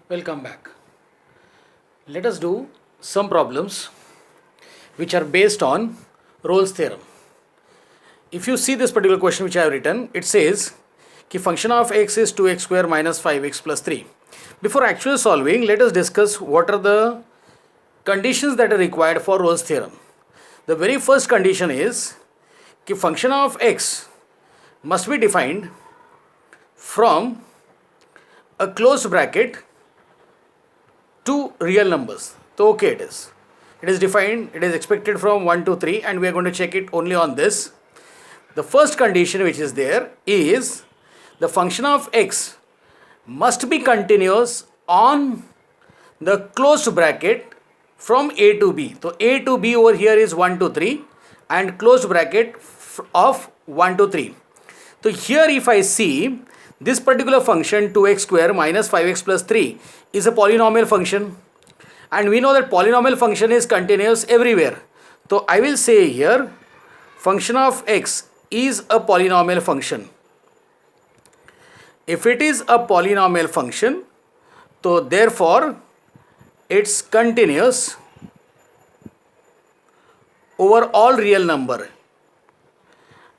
Welcome back. Let us do some problems which are based on Rolle's theorem. If you see this particular question which I have written, it says कि function of x is 2x square minus 5x plus 3. Before actually solving, let us discuss what are the conditions that are required for Rolle's theorem. The very first condition is कि function of x must be defined from a closed bracket two real numbers. So okay, it is defined, it is expected from 1 to 3, and we are going to check it only on this. The first condition which is there is the function of x must be continuous on the closed bracket from a to b. So a to b over here is 1 to 3 and closed bracket of 1 to 3. So here if I see this particular function 2x square minus 5x plus 3 is a polynomial function, and we know that polynomial function is continuous everywhere. So I will say here function of x is a polynomial function. If it is a polynomial function, so therefore it's continuous over all real number.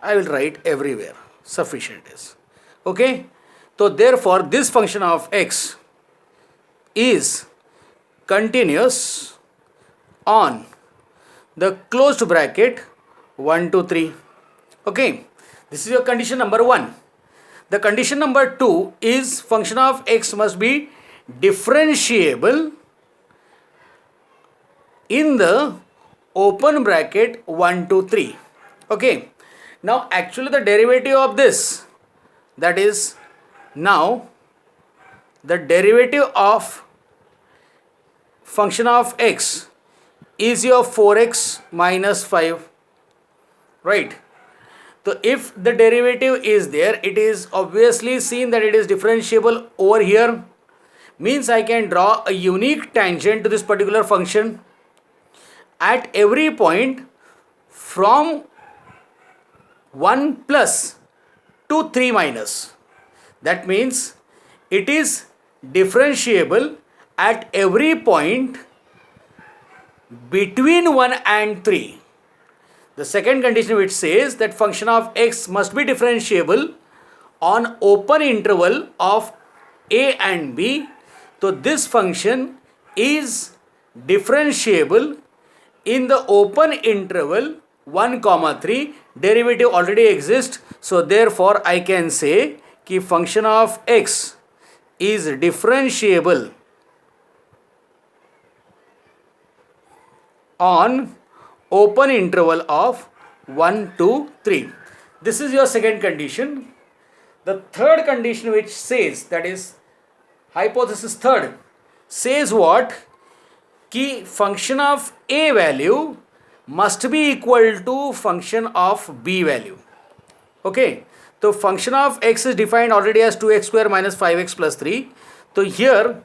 I will write everywhere, sufficient is. Okay, so therefore this function of x is continuous on the closed bracket 1 to 3. Okay, this is your condition number 1. The condition number 2 is function of x must be differentiable in the open bracket 1 to 3. Okay, now actually the derivative of this, that is now the derivative of function of x is your 4x minus 5, right? So if the derivative is there, it is obviously seen that it is differentiable over here, means I can draw a unique tangent to this particular function at every point from 1 plus to 3 minus. That means it is differentiable at every point between 1 and 3. The second condition which says that function of x must be differentiable on open interval of a and b. So this function is differentiable in the open interval 1 comma 3. Derivative already exists, so therefore I can say कि function of x is differentiable on open interval of 1 to 3. This is your second condition. The third condition which says, that is hypothesis third, says what? कि function of a value must be equal to function of b value. Okay, so function of x is defined already as 2x square minus 5x plus 3. So here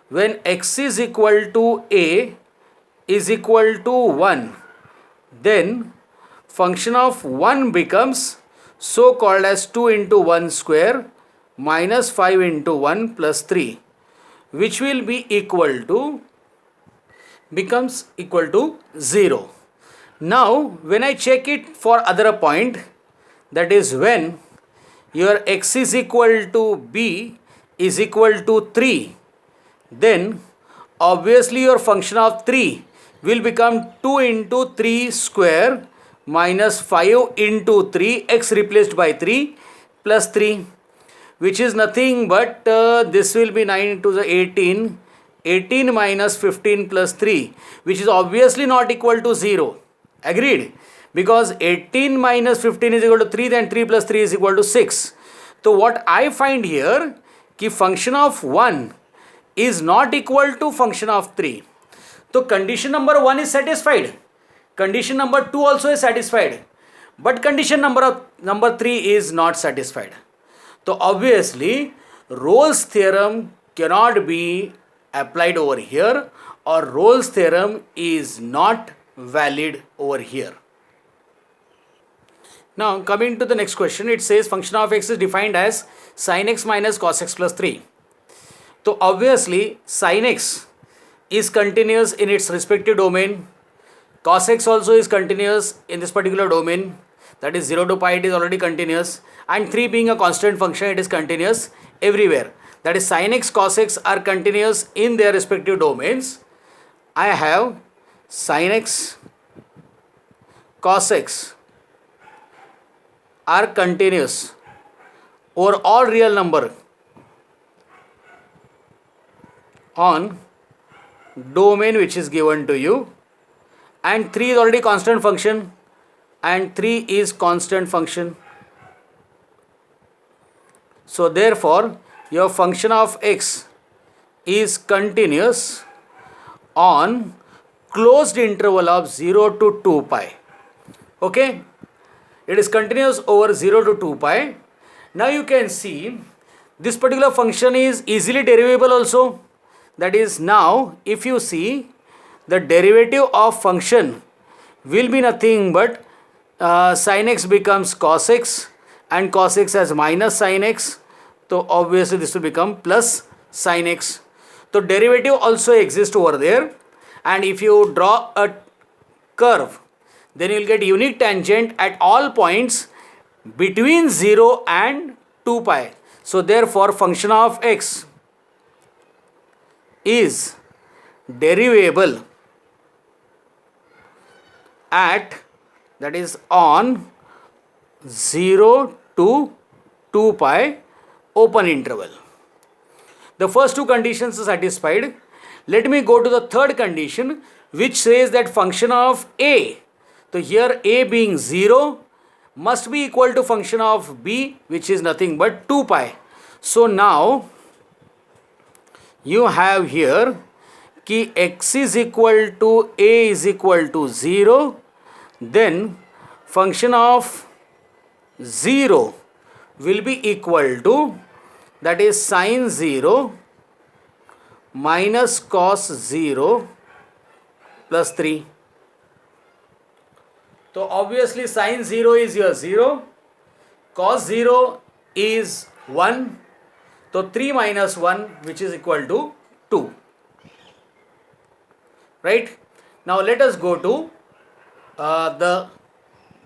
when x is equal to a is equal to 1, then function of 1 becomes so called as 2 into 1 square minus 5 into 1 plus 3, which will be equal to, becomes equal to 0. Now when I check it for other point, that is when your x is equal to b is equal to 3, then obviously your function of 3 will become 2 into 3 square minus 5 into 3, x replaced by 3 plus 3, which is nothing but this will be 9 into the 18, 18 minus 15 plus 3, which is obviously not equal to 0. Agreed? Because 18 minus 15 is equal to 3, then 3 plus 3 is equal to 6. So what I find here, कि function of 1 is not equal to function of 3. So condition number 1 is satisfied. Condition number 2 also is satisfied. But condition number 3 is not satisfied. So obviously Rolle's theorem cannot be applied over here, or Rolle's theorem is not valid over here. Now coming to the next question, it says function of x is defined as sin x minus cos x plus 3. So obviously sin x is continuous in its respective domain. Cos x also is continuous in this particular domain, that is 0 to pi, it is already continuous, and 3 being a constant function, it is continuous everywhere. That is sin x, cos x are continuous in their respective domains. I have sin x, cos x are continuous over all real number on domain which is given to you, and 3 is already constant function and 3 is constant function. So therefore your function of x is continuous on closed interval of 0 to 2 pi. Okay, it is continuous over 0 to 2 pi. Now you can see this particular function is easily derivable also. That is, now if you see, the derivative of function will be nothing but sin x becomes cos x and cos x as minus sin x. So obviously this will become plus sin x. So derivative also exists over there, and if you draw a curve, then you will get unique tangent at all points between 0 and 2 pi. So therefore function of x is derivable at, that is on 0 to 2 pi open interval. The first two conditions are satisfied. Let me go to the third condition, which says that function of a, so here a being 0, must be equal to function of b, which is nothing but 2 pi. So now you have here कि x is equal to a is equal to 0, then function of 0 will be equal to, that is sin 0 minus cos 0 plus 3. So obviously sin 0 is your 0, cos 0 is 1, so 3 minus 1, which is equal to 2. Right? Now let us go to the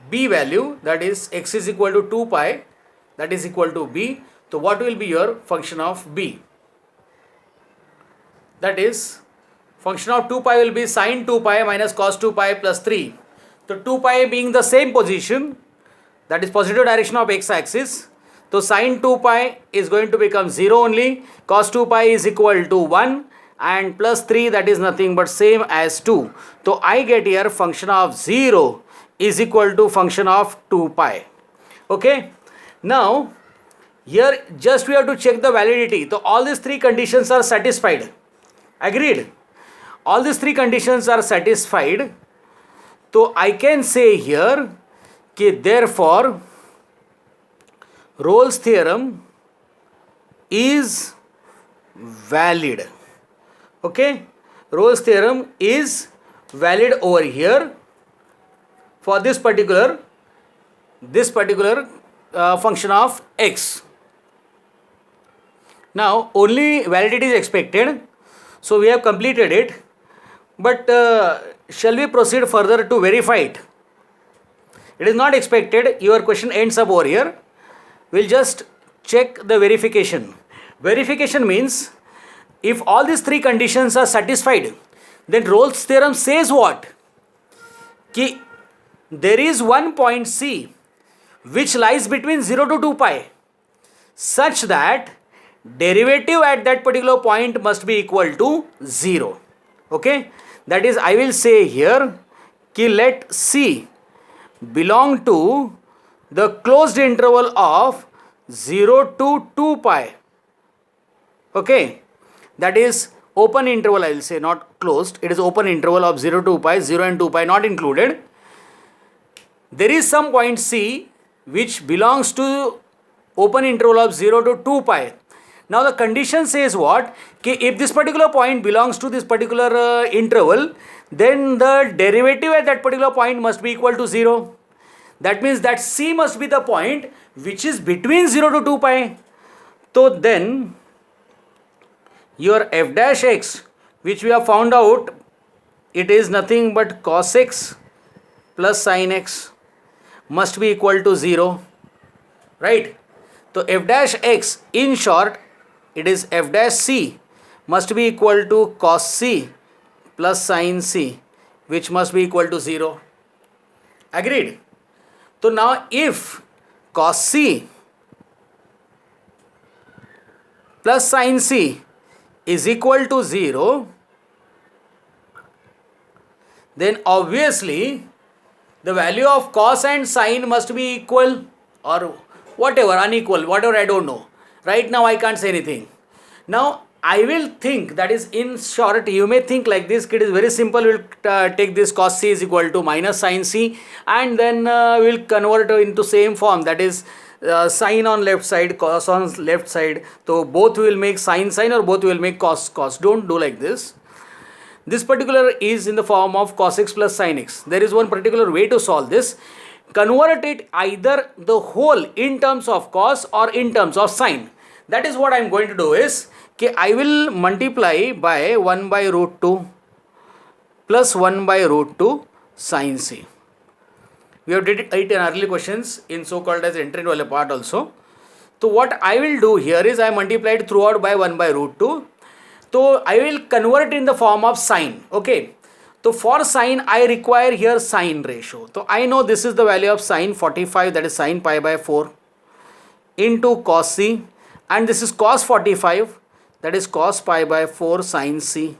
b value, that is x is equal to 2 pi, that is equal to b. So what will be your function of b? That is function of 2 pi will be sin 2 pi minus cos 2 pi plus 3. So 2 pi being the same position, that is positive direction of x axis. So sin 2 pi is going to become 0 only, cos 2 pi is equal to 1, and plus 3, that is nothing but same as 2. So I get here function of 0 is equal to function of 2 pi. Okay. Now here just we have to check the validity. So all these three conditions are satisfied. Agreed? All these three conditions are satisfied. So I can say here कि therefore Rolle's theorem is valid. Okay, Rolle's theorem is valid over here for this particular function of x. Now only validity is expected, so we have completed it, but shall we proceed further to verify it? It is not expected, your question ends up over here. We'll just check the verification. Verification means if all these three conditions are satisfied, then Rolle's theorem says what? Ki there is one point C which lies between 0 to 2 pi such that derivative at that particular point must be equal to 0. Okay, that is, I will say here ki let C belong to the closed interval of 0 to 2 pi. Okay, that is open interval, I will say, not closed. It is open interval of 0 to 2 pi, 0 and 2 pi not included. There is some point C which belongs to open interval of 0 to 2 pi. Now the condition says what? Ki if this particular point belongs to this particular interval, then the derivative at that particular point must be equal to 0. That means that C must be the point which is between 0 to 2 pi. So then your f dash x, which we have found out, it is nothing but cos x plus sin x, must be equal to 0, right? So f dash x, in short, it is f dash c must be equal to cos c plus sin c, which must be equal to 0. Agreed? So now if cos c plus sin c is equal to 0, then obviously the value of cos and sin must be equal, or whatever, unequal, whatever, I don't know. Right now I can't say anything. Now I will think, that is, in short, you may think like this, it is very simple. We'll take this cos c is equal to minus sin c, and then we'll convert it into same form, that is sin on left side, cos on left side. So both will make sin or both will make cos. Don't do like this. This particular is in the form of cos x plus sin x. There is one particular way to solve this. Convert it either the whole in terms of cos or in terms of sin. That is what I am going to do is, I will multiply by 1 by root 2 plus 1 by root 2 sin c. We have did it in early questions in so-called as entry interval part also. So what I will do here is I multiplied throughout by 1 by root 2. So I will convert in the form of sine. Okay. So for sine I require here sine ratio. So I know this is the value of sine 45, that is sine pi by 4, into cos c, and this is cos 45, that is cos pi by 4 sin c.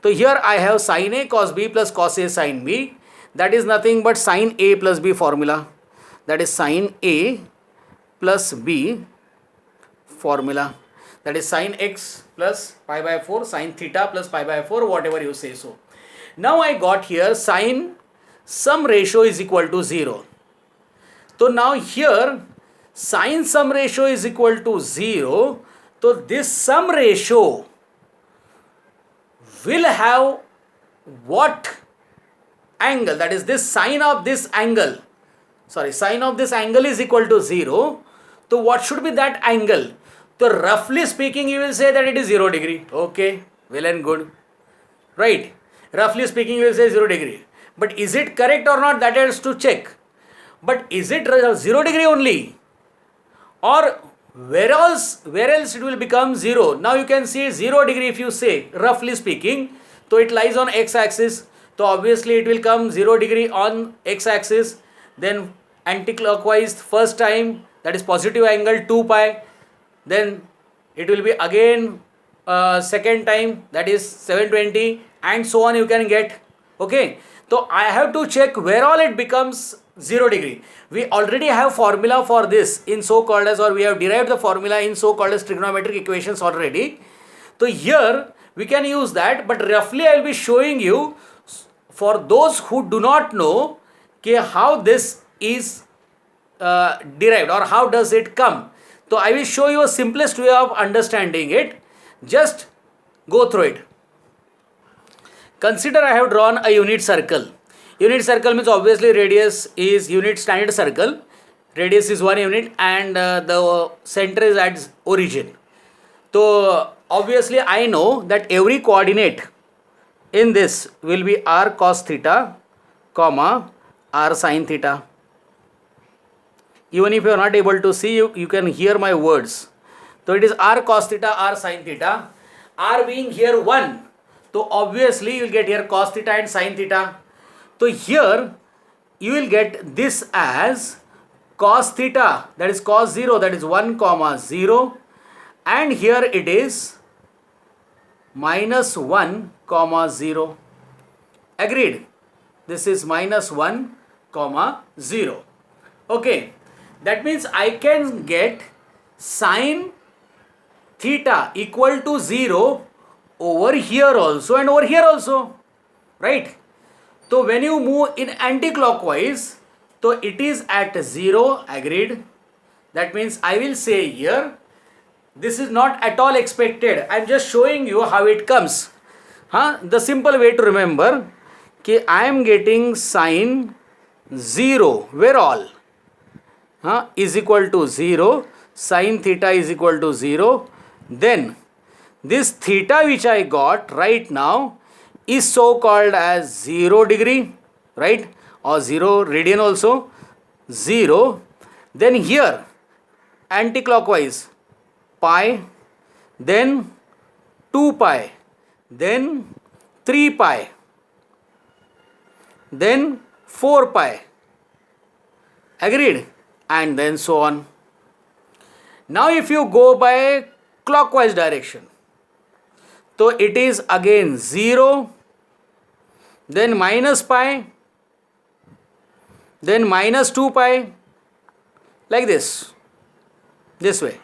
So here I have sin a cos b plus cos a sin b, that is nothing but sin a plus b formula, that is sin a plus b formula, that is sin x plus pi by 4 sin theta plus pi by 4, whatever you say so. Now I got here sin sum ratio is equal to 0. So now here sin sum ratio is equal to 0. So this sum ratio will have what angle? That is, this sine of this angle, sine of this angle is equal to 0. So what should be that angle? So roughly speaking, you will say that it is 0 degree. Okay, well and good, right? Roughly speaking, you will say 0 degree. But is it correct or not? That has to check. But is it 0 degree only? Or where else it will become 0? Now you can see 0 degree if you say, roughly speaking. So it lies on x-axis. So obviously it will come 0 degree on x-axis. Then anti-clockwise first time, that is positive angle 2 pi. Then it will be again second time, that is 720, and so on you can get. Okay. So I have to check where all it becomes 0 degree. We already have formula for this in so-called as, or we have derived the formula in so-called as trigonometric equations already. So here we can use that, but roughly I will be showing you for those who do not know how this is derived or how does it come. So I will show you a simplest way of understanding it. Just go through it. Consider I have drawn a unit circle. Unit circle means obviously radius is unit standard circle. Radius is 1 unit and the center is at origin. So obviously I know that every coordinate in this will be r cos theta, comma r sin theta. Even if you are not able to see, you can hear my words. So it is r cos theta, r sin theta. R being here 1. So obviously you will get here cos theta and sin theta. So here you will get this as cos theta, that is cos 0, that is 1 comma 0, and here it is minus 1 comma 0. Agreed? This is minus 1 comma 0. Okay, that means I can get sin theta equal to 0 over here also and over here also, right? So when you move in anti-clockwise, so it is at 0. Agreed? That means I will say here, this is not at all expected. I am just showing you how it comes. The simple way to remember, I am getting sin 0, where all is equal to 0, sin theta is equal to 0. Then this theta which I got right now is so called as 0 degree, right, or 0 radian also, 0. Then here anti-clockwise pi, then 2 pi, then 3 pi, then 4 pi, agreed, and then so on. Now if you go by clockwise direction, so it is again 0, then minus pi, then minus 2 pi, like this way,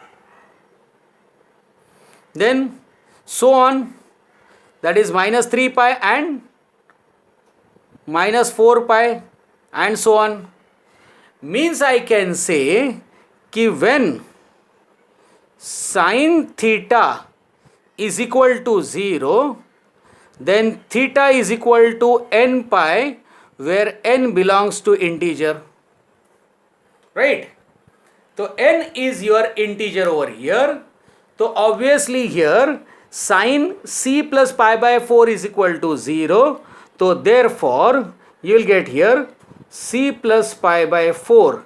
then so on, that is minus 3 pi and minus 4 pi and so on. Means I can say कि when sin theta is equal to 0, then theta is equal to n pi, where n belongs to integer, right? So n is your integer over here. So obviously here sin c plus pi by 4 is equal to 0. So therefore you will get here c plus pi by 4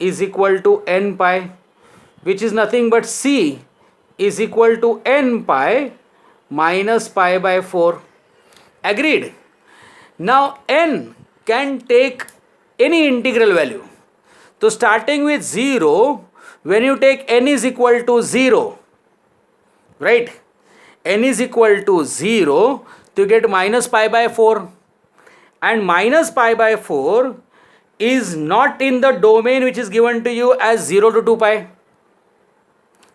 is equal to n pi, which is nothing but c is equal to n pi minus pi by 4. Agreed? Now n can take any integral value. So starting with 0, when you take n is equal to 0, right, n is equal to 0, to get minus pi by 4, and minus pi by 4 is not in the domain which is given to you as 0 to 2 pi,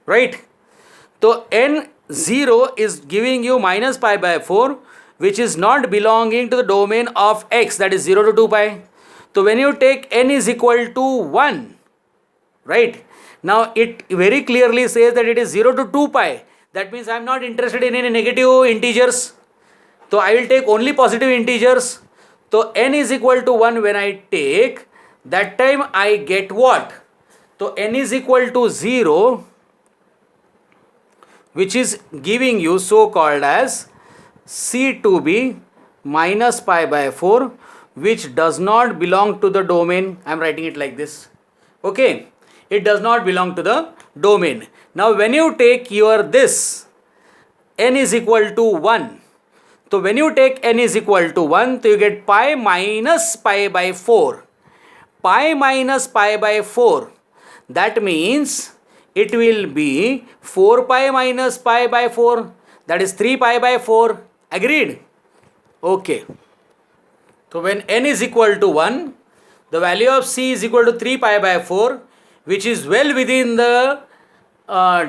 right? So n0 is giving you minus pi by 4, which is not belonging to the domain of x, that is 0 to 2 pi. So when you take n is equal to 1, right, now it very clearly says that it is 0 to 2 pi. That means I am not interested in any negative integers. So I will take only positive integers. So n is equal to 1 when I take, that time I get what? So n is equal to 0, which is giving you so called as c to be minus pi by 4, which does not belong to the domain. I am writing it like this. Okay, it does not belong to the domain. Now when you take your this n is equal to 1, so when you take n is equal to 1, so you get pi minus pi by 4. Pi minus pi by 4, that means it will be 4 pi minus pi by 4, that is 3 pi by 4. Agreed? Okay. So when n is equal to 1, the value of c is equal to 3 pi by 4, which is well within the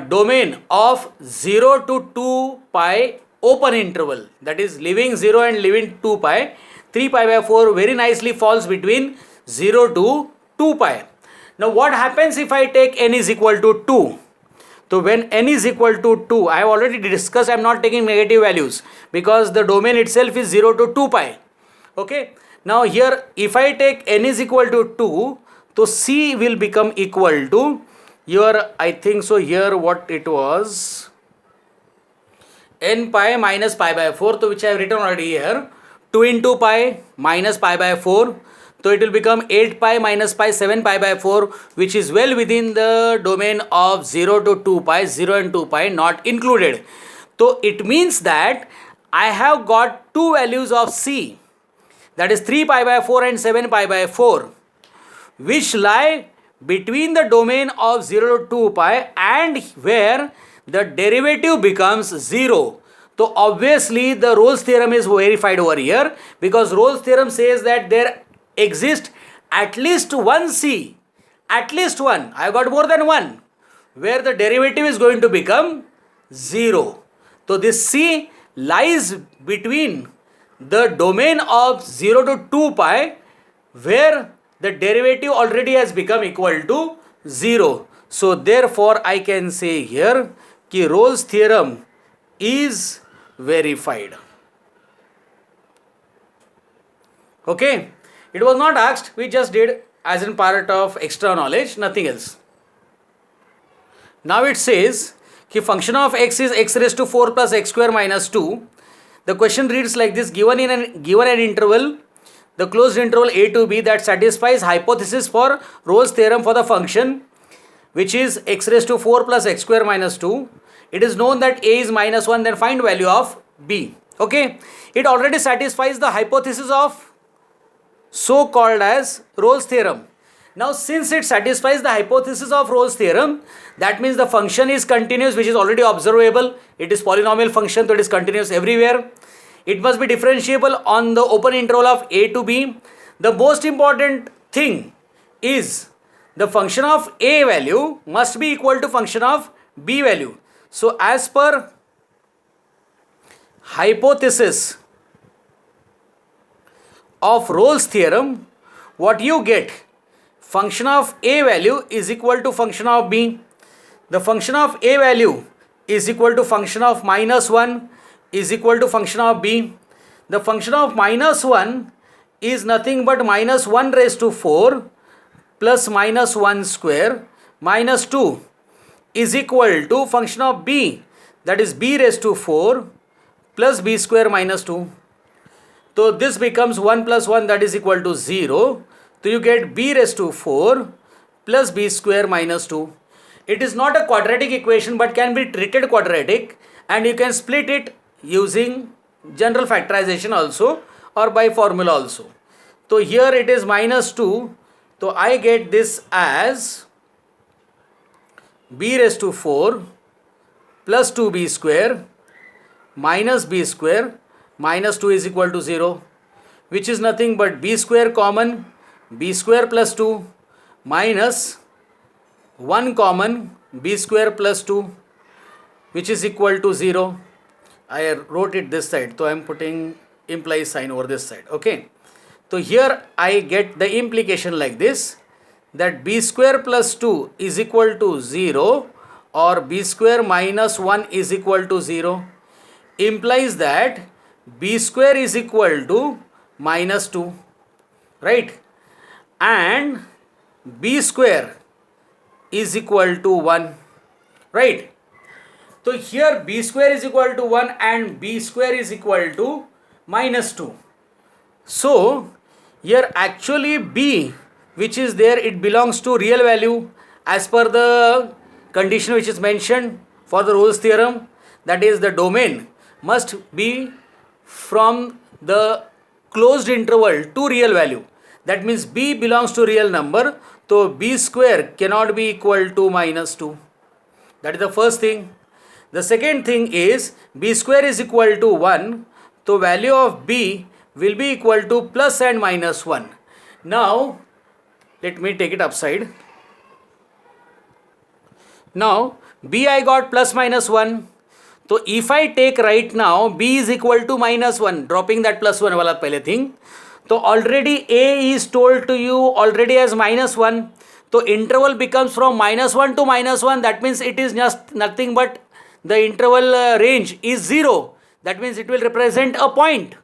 domain of 0 to 2 pi open interval, that is leaving 0 and leaving 2 pi. 3 pi by 4 very nicely falls between 0 to 2 pi. Now what happens if I take n is equal to 2? So when n is equal to 2, I have already discussed, I am not taking negative values because the domain itself is 0 to 2 pi. Okay. Now here if I take n is equal to 2, so c will become equal to your, I think so here what it was, n pi minus pi by 4, so which I have written already here, 2 into pi minus pi by 4, so it will become 8 pi minus pi 7 pi by 4, which is well within the domain of 0 to 2 pi, 0 and 2 pi not included. So it means that I have got two values of c, that is 3 pi by 4 and 7 pi by 4, which lie between the domain of 0 to 2 pi and where the derivative becomes 0. So obviously the Rolle's theorem is verified over here, because Rolle's theorem says that there exists at least one c, at least one, I have got more than one, where the derivative is going to become 0. So this c lies between the domain of 0 to 2 pi, where the derivative already has become equal to 0. So therefore I can say here कि Rolle's theorem is verified. Okay, it was not asked, we just did as in part of extra knowledge, nothing else. Now it says कि function of x is x raised to 4 plus x square minus 2. The question reads like this: given an interval, the closed interval a to b, that satisfies hypothesis for Rolle's theorem for the function which is x raised to 4 plus x square minus 2. It is known that a is minus 1, then find value of b. Okay, it already satisfies the hypothesis of so called as Rolle's theorem. Now since it satisfies the hypothesis of Rolle's theorem, that means the function is continuous, which is already observable. It is polynomial function, so it is continuous everywhere. It must be differentiable on the open interval of a to b. The most important thing is the function of a value must be equal to function of b value. So as per hypothesis of Rolle's theorem, what you get, function of a value is equal to function of b. The function of a value is equal to function of minus 1 is equal to function of b. The function of minus 1 is nothing but minus 1 raised to 4 plus minus 1 square minus 2 is equal to function of b, that is b raised to 4 plus b square minus 2. So this becomes 1 plus 1, that is equal to 0. So you get b raised to 4 plus b square minus 2. It is not a quadratic equation but can be treated quadratic, and you can split it using general factorization also or by formula also. So here it is minus 2. So I get this as b raised to 4 plus 2b square minus b square minus 2 is equal to 0, which is nothing but b square common, b square plus 2 minus 1 common, b square plus 2, which is equal to 0. I wrote it this side, so I am putting implies sign over this side. Okay, so here I get the implication like this, that b square plus 2 is equal to 0 or b square minus 1 is equal to 0 implies that b square is equal to minus 2, right, and b square is equal to 1, right. So here b square is equal to 1 and b square is equal to minus 2. So here actually b which is there, it belongs to real value as per the condition which is mentioned for the Rolle's theorem, that is the domain must be from the closed interval to real value. That means b belongs to real number, so b square cannot be equal to minus 2. That is the first thing. The second thing is b square is equal to 1, so value of b will be equal to plus and minus 1. Now let me take it upside. Now b I got plus minus 1. So if I take right now b is equal to minus 1, dropping that plus 1 wala pehle thing, so already a is told to you already as minus 1. So interval becomes from minus 1 to minus 1. That means it is just nothing but the interval range is 0. That means it will represent a point.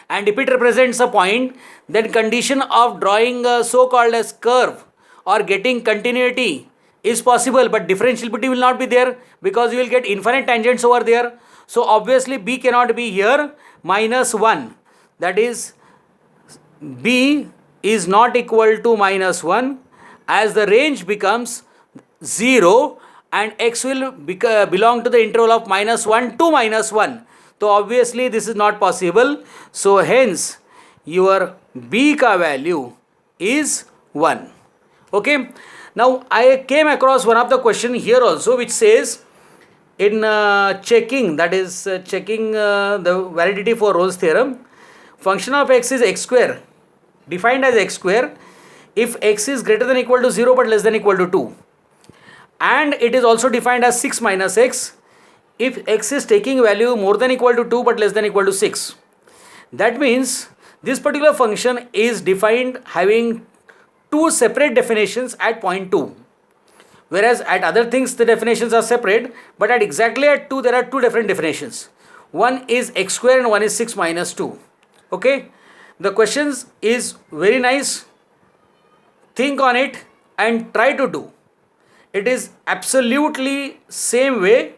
And if it represents a point, then condition of drawing a so-called as curve or getting continuity is possible, but differentiability will not be there because you will get infinite tangents over there. So obviously b cannot be here minus 1. That is b is not equal to minus 1 as the range becomes 0 and x will belong to the interval of minus 1 to minus 1. So obviously this is not possible. So hence your b ka value is 1. Okay. Now I came across one of the question here also which says in checking, that is checking the validity for Rolle's theorem, function of x is x square, defined as x square if x is greater than equal to 0 but less than equal to 2, and it is also defined as 6 minus x if x is taking value more than equal to 2 but less than equal to 6. That means this particular function is defined having two separate definitions at point 2, whereas at other things the definitions are separate, but at exactly at 2 there are two different definitions. One is x square and one is 6 minus 2. Okay, the questions is very nice. Think on it and try to do. it is absolutely same way,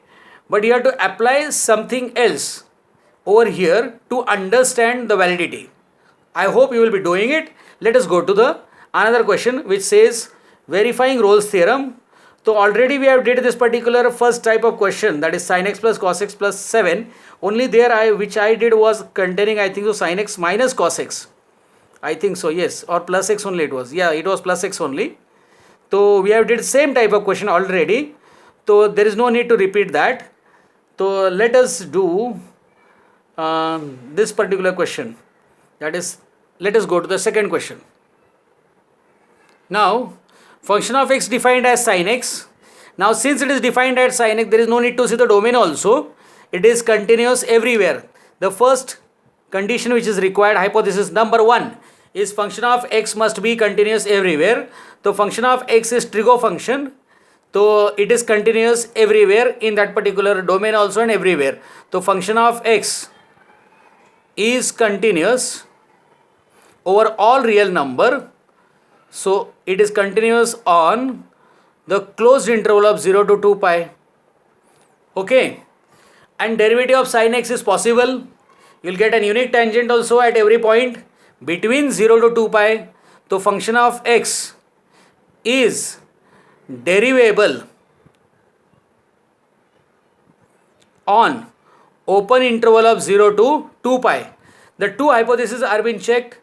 but you have to apply something else over here to understand the validity. I hope you will be doing it. Let us go to the another question which says verifying Rolle's theorem. So already we have did this particular first type of question, that is sin x plus cos x plus 7. Only there which I did was containing, I think so, sin x minus cos x. I think so, yes, or plus x only it was. Yeah, it was plus x only. So we have did same type of question already. So there is no need to repeat that. So let us do this particular question. That is, let us go to the second question. Now, function of x defined as sin x. Now, since it is defined as sin x, there is no need to see the domain also. It is continuous everywhere. The first condition which is required, hypothesis number 1, is function of x must be continuous everywhere. So, function of x is trigo function. So, it is continuous everywhere in that particular domain also and everywhere. So, function of x is continuous over all real number. So, it is continuous on the closed interval of 0 to 2 pi. Okay. And derivative of sin x is possible. You will get an unique tangent also at every point between 0 to 2 pi. So, function of x is derivable on open interval of 0 to 2 pi. The two hypotheses are being checked.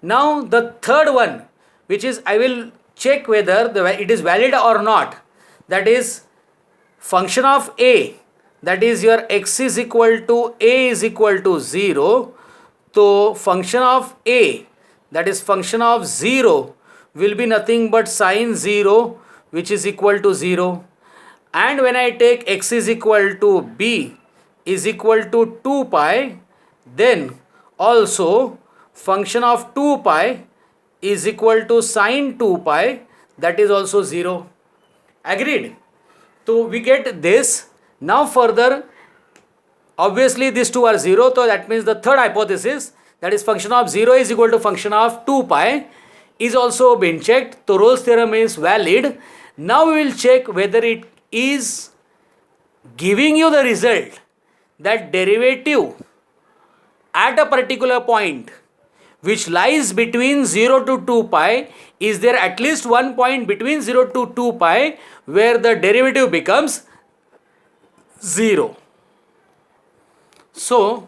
Now, the third one, which is I will check whether it is valid or not, that is function of a, that is your x is equal to a is equal to 0. So function of a, that is function of 0, will be nothing but sine 0, which is equal to 0. And when I take x is equal to b is equal to 2 pi, then also function of 2 pi is equal to sine 2 pi, that is also 0. Agreed? So we get this. Now further, obviously these two are 0, so that means the third hypothesis, that is function of 0 is equal to function of 2 pi, is also been checked. So Rolle's theorem is valid. Now we will check whether it is giving you the result that derivative at a particular point which lies between 0 to 2 pi, is there at least one point between 0 to 2 pi where the derivative becomes 0. So,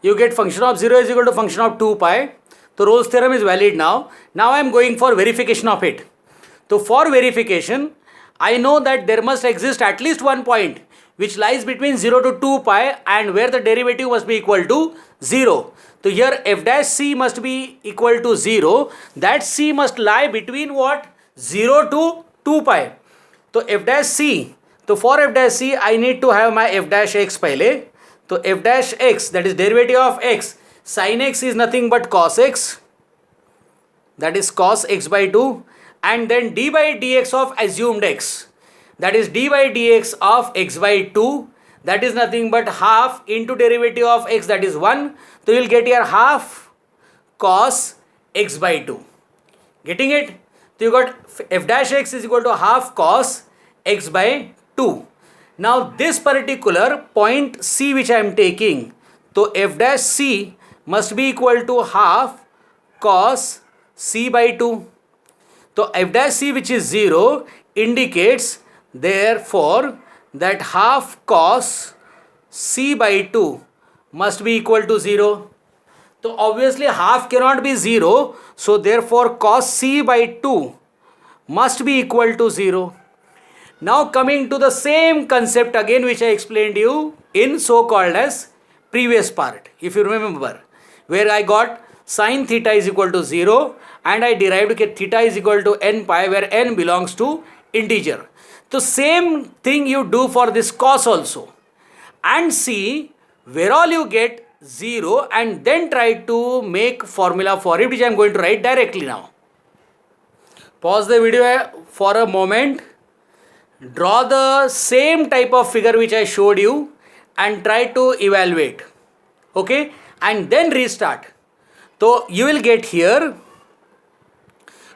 you get function of 0 is equal to function of 2 pi. So, Rolle's theorem is valid now. Now, I am going for verification of it. So, for verification, I know that there must exist at least one point which lies between 0 to 2 pi and where the derivative must be equal to 0. So here f dash c must be equal to 0. That c must lie between what? 0 to 2 pi. So f dash c. So for f dash c, I need to have my f dash x pehle. So f dash x, that is derivative of x. Sin x is nothing but cos x. That is cos x by 2. And then d by dx of assumed x. That is d by dx of x by 2. That is nothing but half into derivative of x, that is 1. So you will get here half cos x by 2. Getting it? So you got f dash x is equal to half cos x by 2. Now this particular point c which I am taking, so f dash c must be equal to half cos c by 2. So f dash c, which is 0, indicates therefore that half cos c by 2 must be equal to 0. So obviously half cannot be 0. So therefore cos c by 2 must be equal to 0. Now coming to the same concept again which I explained you in so called as previous part. If you remember, where I got sin theta is equal to 0 and I derived theta is equal to n pi, where n belongs to integer. So same thing you do for this cos also, and see where all you get 0 and then try to make formula for it, which I am going to write directly now. Pause the video for a moment, draw the same type of figure which I showed you and try to evaluate, okay, and then restart. So you will get here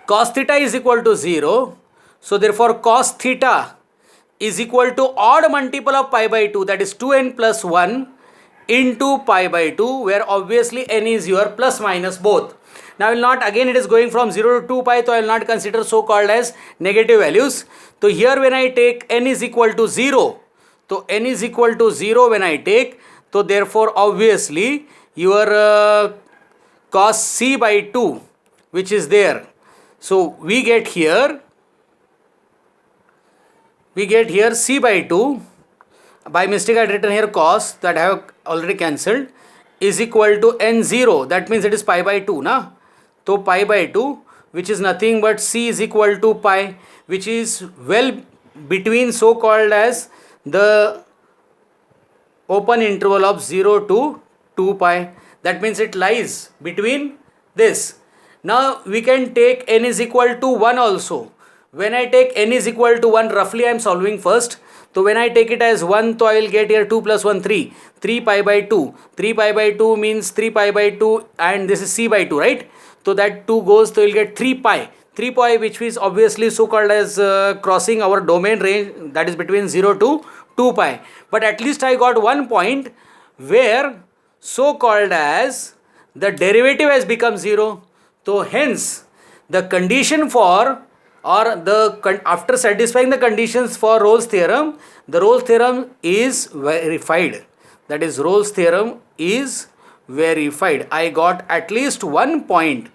cos theta is equal to 0. So therefore cos theta is equal to odd multiple of pi by 2, that is 2n plus 1 into pi by 2, where obviously n is your plus minus both. Now I will not, again it is going from 0 to 2 pi, so I will not consider so called as negative values. So here when I take n is equal to 0, so n is equal to 0 when I take, so therefore obviously your cos c by 2 which is there. So we get here c by 2, by mistake I had written here cos, that I have already cancelled, is equal to n0, that means it is pi by 2 na. So pi by 2, which is nothing but c is equal to pi, which is well between so called as the open interval of 0 to 2 pi, that means it lies between this. Now we can take n is equal to 1 also. When I take n is equal to 1, roughly I am solving first. So when I take it as 1, so I will get here 2 plus 1 3, 3 pi by 2, 3 pi by 2 means 3 pi by 2, and this is c by 2, right? So that 2 goes, so you will get 3 pi, which is obviously so called as crossing our domain range, that is between 0 to 2 pi. But at least I got one point where so called as the derivative has become 0. So hence the condition for, or the after satisfying the conditions for Rolle's theorem, the Rolle's theorem is verified. That is, Rolle's theorem is verified. I got at least one point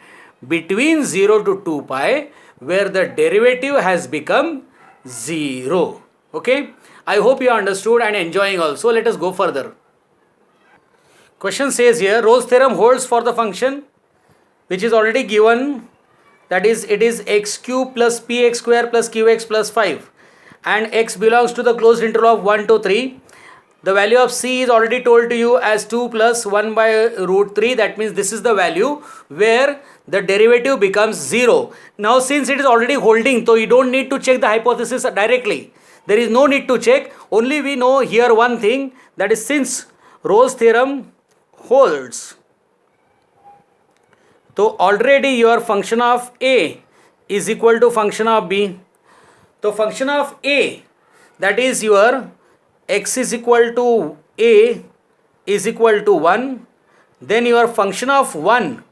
between 0 to 2 pi where the derivative has become 0. Okay, I hope you understood and enjoying also. Let us go further. Question says here, Rolle's theorem holds for the function which is already given, that is, it is x cube plus px square plus qx plus 5, and x belongs to the closed interval of 1 to 3. The value of c is already told to you as 2 plus 1 by root 3, that means this is the value where the derivative becomes 0. Now since it is already holding, so you don't need to check the hypothesis directly. There is no need to check, only we know here one thing, that is, since Rolle's theorem holds, so already your function of a is equal to function of b. So function of a, that is your x is equal to a is equal to 1, then your function of 1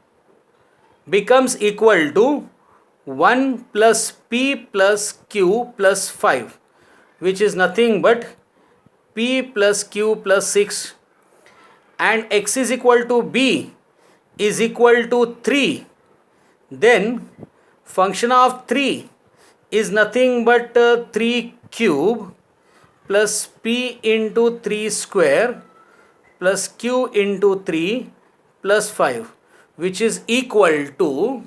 becomes equal to 1 plus p plus q plus 5, which is nothing but p plus q plus 6, and x is equal to b is equal to 3, then function of 3 is nothing but 3 cube plus p into 3 square plus q into 3 plus 5, which is equal to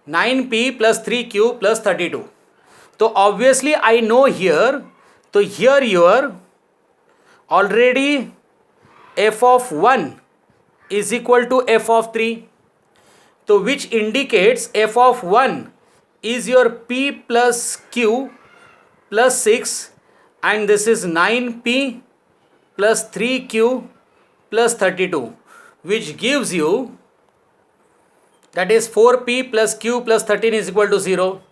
9p plus 3 cube plus 32. So obviously I know here, so here your already f of 1 is equal to f of 3, so which indicates f of 1 is your p plus q plus 6, and this is 9p plus 3q plus 32, which gives you, that is 4p plus q plus 13 is equal to 0.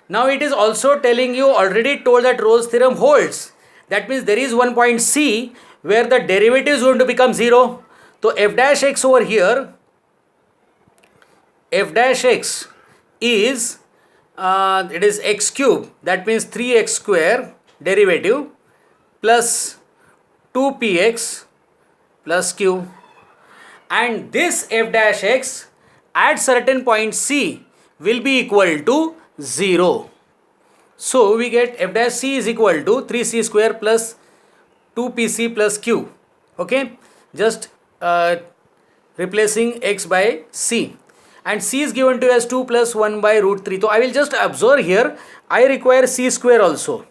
Now it is also telling you, already told that Rolle's theorem holds, that means there is one point c where the derivative is going to become 0. So f dash x over here, f dash x is it is x cube, that means 3x square derivative plus 2px plus q, and this f dash x at certain point c will be equal to 0. So we get f dash c is equal to 3c square plus 2pc plus q. Okay, just replacing x by c, and c is given to as 2 plus 1 by root 3. So I will just observe here, I require c square also.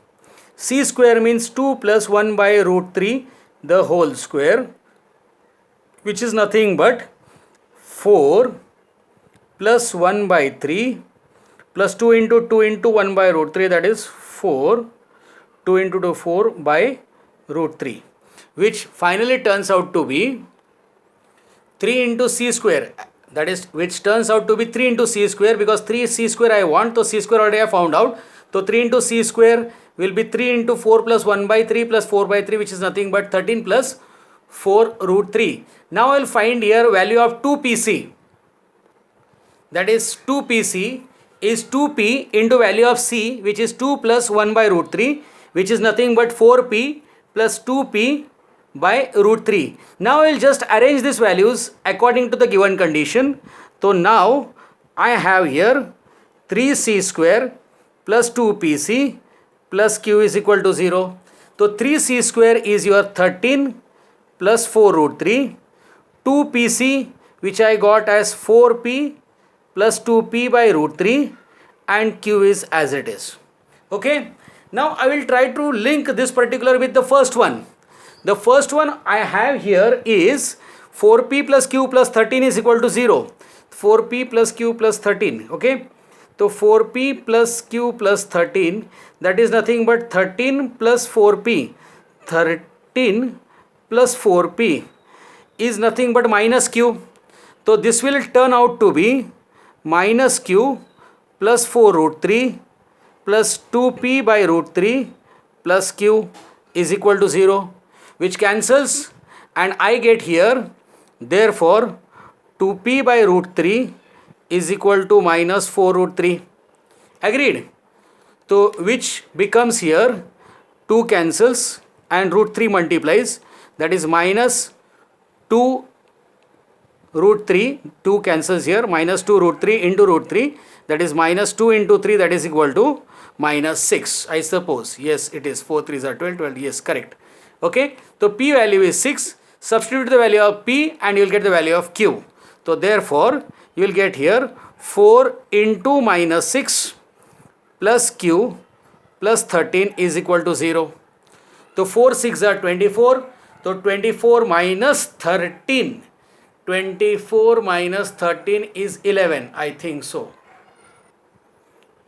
C square means 2 plus 1 by root 3 the whole square, which is nothing but 4 plus 1 by 3 plus 2 into 1 by root 3, that is 4, 2 into 2 4 by root 3, which finally turns out to be 3 into c square. that is which turns out to be 3 into c square, because 3 c square I want, so c square already I found out. So 3 into c square will be 3 into 4 plus 1 by 3 plus 4 by 3, which is nothing but 13 plus 4 root 3. Now I will find here value of 2pc. That is 2pc is 2p into value of c, which is 2 plus 1 by root 3, which is nothing but 4p plus 2p by root 3. Now I will just arrange these values according to the given condition. So now I have here 3c square plus 2pc plus q is equal to 0. So 3c square is your 13 plus 4 root 3. 2pc, which I got as 4p plus 2p by root 3, and q is as it is. Okay. Now I will try to link this particular with the first one. The first one I have here is 4p plus q plus 13 is equal to 0. 4p plus q plus 13. Okay. So 4p plus q plus 13, that is nothing but 13 plus 4p. 13 plus 4p is nothing but minus q. So this will turn out to be minus q plus 4 root 3 plus 2p by root 3 plus q is equal to 0, which cancels, and I get here therefore 2p by root 3 is equal to minus 4 root 3. Agreed? So which becomes here 2 cancels and root 3 multiplies, that is minus 2 root 3, 2 cancels here, minus 2 root 3 into root 3, that is minus 2 into 3, that is equal to minus 6, I suppose. Yes, it is. 4 3s are 12, 12, yes, correct. Okay, so p value is 6, substitute the value of p and you will get the value of q. So therefore you will get here 4 into minus 6 plus q plus 13 is equal to 0. So 4 6 are 24, so 24 minus 13, 24 minus 13 is 11, I think so.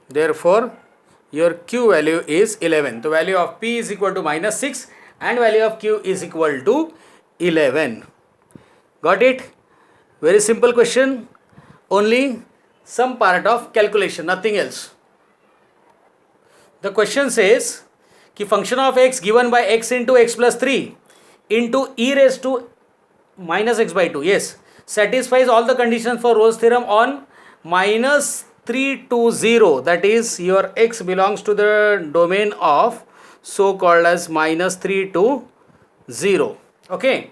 Therefore your q value is 11. The value of p is equal to minus 6 and value of q is equal to 11. Got it? Very simple question, only some part of calculation, nothing else. The question says कि function of x given by x into x plus 3 into e raised to minus x by 2, yes, satisfies all the conditions for Rolle's theorem on minus 3 to 0, that is your x belongs to the domain of so called as minus 3 to 0. Okay,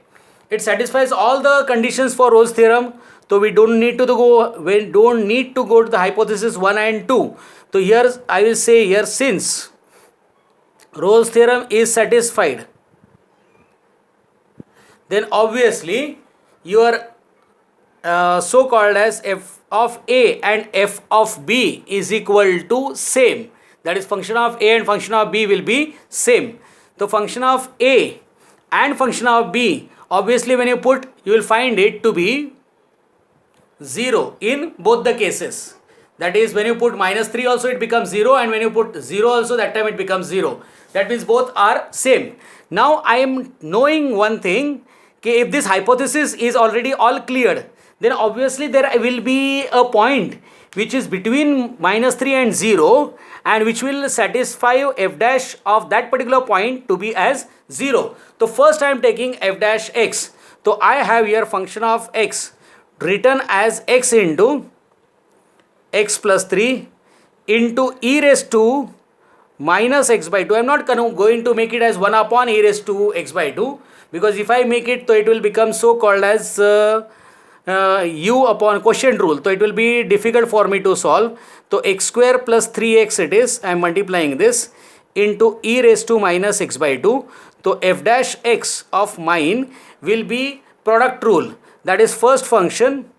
it satisfies all the conditions for Rolle's theorem, so we don't need to go to the hypothesis 1 and 2. So here I will say here, since Rolle's theorem is satisfied, then obviously your so called as f of a and f of b is equal to same, that is function of a and function of b will be same. The function of a and function of b, obviously when you put, you will find it to be 0 in both the cases. That is, when you put minus 3 also it becomes 0, and when you put 0 also, that time it becomes 0. That means both are same. Now I am knowing one thing, okay, if this hypothesis is already all cleared, then obviously there will be a point which is between minus 3 and 0, and which will satisfy f dash of that particular point to be as 0. So first I am taking f dash x. So I have here function of x written as x into x plus 3 into e raised to minus x by 2. I am not going to make it as 1 upon e raised to x by 2, because if I make it, so it will become so called as u upon quotient rule, so it will be difficult for me to solve. So x square plus 3x it is, I am multiplying this into e raised to minus x by 2. So f dash x of mine will be product rule, that is first function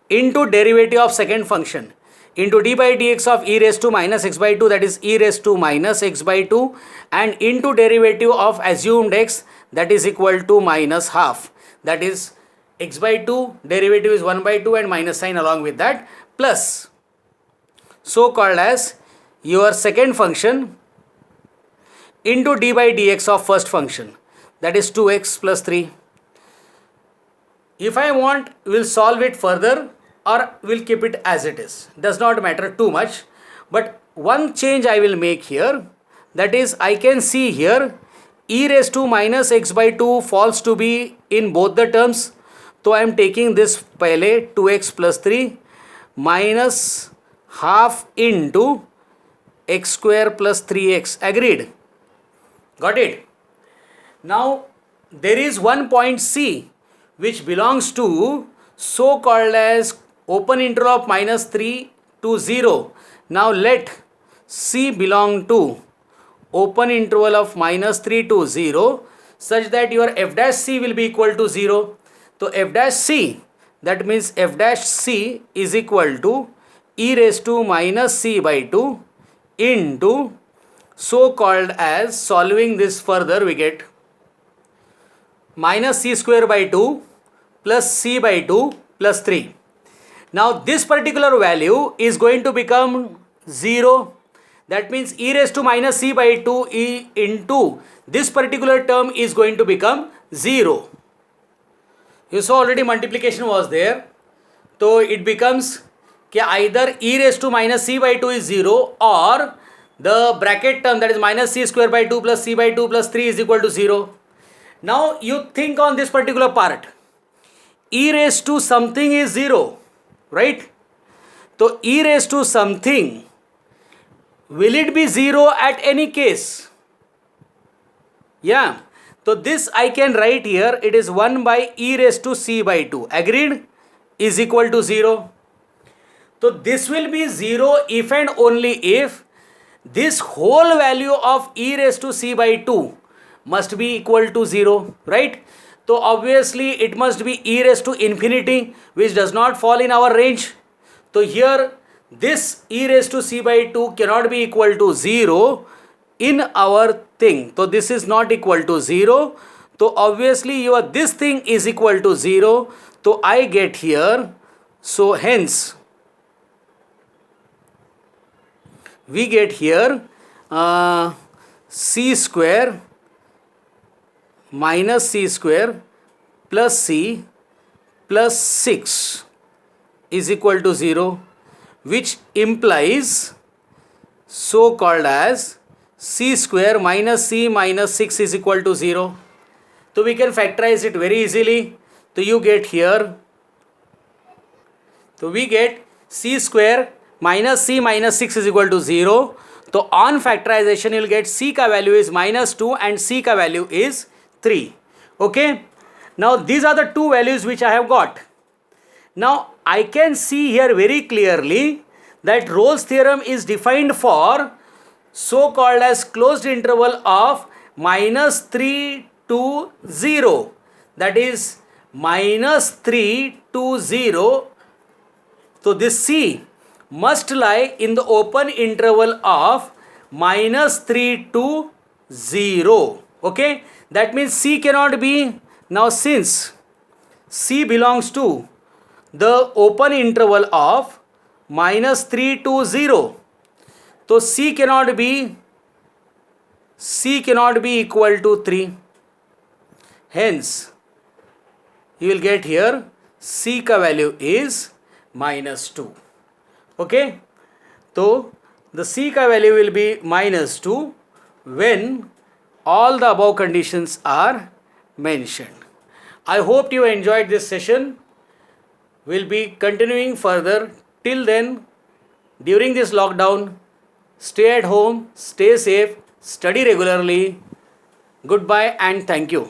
into derivative of second function into d by dx of e raised to minus x by 2, that is e raised to minus x by 2, and into derivative of assumed x, that is equal to minus half, that is x by 2 derivative is 1 by 2 and minus sign along with that, plus so called as your second function into d by dx of first function, that is 2x plus 3. If I want, we'll solve it further or we'll keep it as it is. Does not matter too much. But one change I will make here, that is, I can see here e raised to minus x by 2 falls to be in both the terms. So I am taking this pehle 2x plus 3 minus half into x square plus 3x. Agreed? Got it? Now there is one point C which belongs to so called as open interval of minus 3 to 0. Now let C belong to open interval of minus 3 to 0 such that your f dash C will be equal to 0. So f dash C, that means f dash C is equal to e raised to minus c by 2 into so called as, solving this further, we get minus c square by 2 plus c by 2 plus 3. Now this particular value is going to become 0. That means e raised to minus c by 2 e into this particular term is going to become 0. You saw already multiplication was there. So it becomes either e raised to minus c by 2 is 0 or the bracket term, that is minus c square by 2 plus c by 2 plus 3 is equal to 0. Now you think on this particular part. E raised to something is 0, right? So e raised to something, will it be 0 at any case? Yeah. So this I can write here, it is 1 by e raised to c by 2. Agreed? Is equal to 0. So this will be 0 if and only if this whole value of e raised to c by 2 must be equal to 0, right? So obviously it must be e raised to infinity, which does not fall in our range. So here this e raised to c by 2 cannot be equal to 0 in our thing. So this is not equal to 0. So obviously your this thing is equal to 0. So I get here, so hence we get here c square minus c square plus c plus 6 is equal to 0, which implies so called as c square minus c minus 6 is equal to 0. So we can factorize it very easily. So you get here, so we get c square minus c minus 6 is equal to 0. So on factorization you will get c ka value is minus 2 and c ka value is 3. Okay. Now these are the two values which I have got. Now I can see here very clearly that Rolle's theorem is defined for so called as closed interval of minus 3 to 0. That is minus 3 to 0. So this c must lie in the open interval of minus 3 to 0. Okay. That means c cannot be, now since c belongs to the open interval of minus 3 to 0, so c cannot be equal to 3. Hence you will get here c ka value is minus 2. Okay. So the c ka value will be minus 2 when all the above conditions are mentioned. I hope you enjoyed this session. We'll be continuing further. Till then, during this lockdown, stay at home, stay safe, study regularly. Goodbye and thank you.